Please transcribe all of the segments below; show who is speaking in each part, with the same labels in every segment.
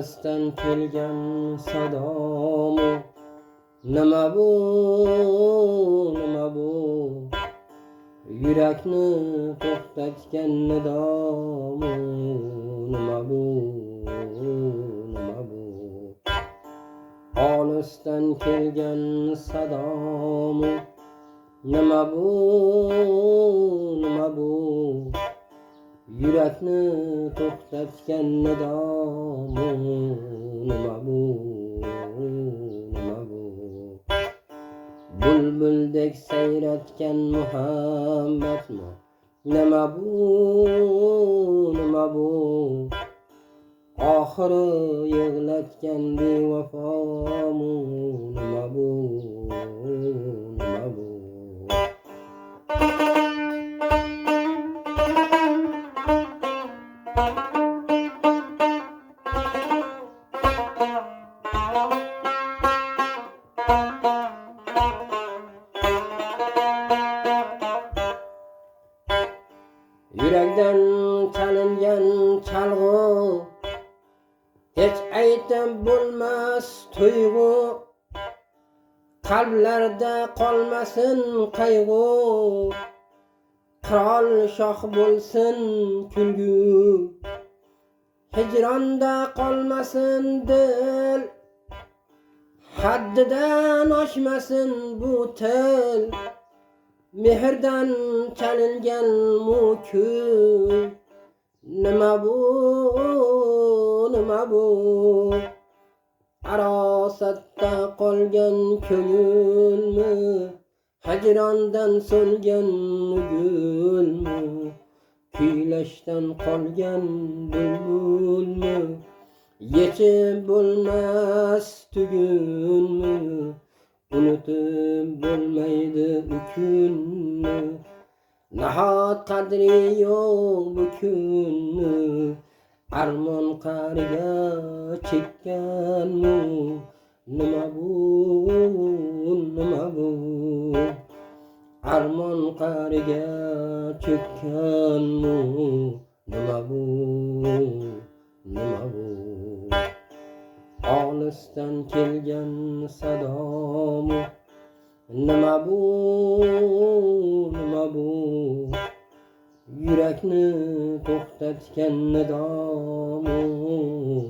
Speaker 1: olisdan kelgan sadomu, nima bu, nima bu, yurakni to'xtatgan nidomu, nima bu, nima bu, olisdan kelgan sadomu, nima bu, nima bu, yurakni to'xtatgan nidomu, nima bu, nima bu, bulbuldek sayratgan muhabbatmi, nima bu, nima bu, oxiri yig'latgan bevafomu, nima bu, nima bu. Yurakdan chalingan chalg'u, hech aytib bo'lmas tuyg'u, qalblarda qolmasin qayg'u, qirol shoh bo'lsin kulgu, hijronda qolmasin dil, haddidan oshmasin bu til, mehrdan chalingan mukul, nima bu, nima bu, arosatda qolgan ko'ngilmi, hijrondan so'ngan gulmi, kuylashdan qolgan bulbulmi, yechib bo'lmas tugunmi, unutib bo'lmaydi u kunni, nahot qadri yo'q bu kunni, armon qariga chekkanmu, nima bu, nima bu, armon qariga chekkanmu, nima bu, nima bu, olisdan kelgan sadomu, nima bu, nima bu, yurakni to'xtatgan nidomu,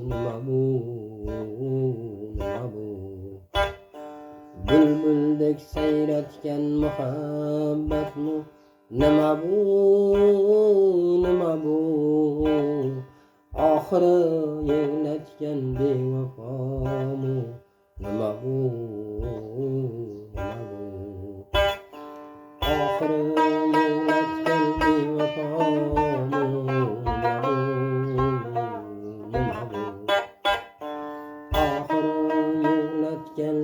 Speaker 1: nima bu, nima bu, bulbuldek sayratgan muhabbatmi, nima bu, nima bu, oxiri yig'latgan bevafomu, nima bu, nima bu, oxiri yig'latgan bevafomu, nima bu, nima bu, oxiri yig'latgan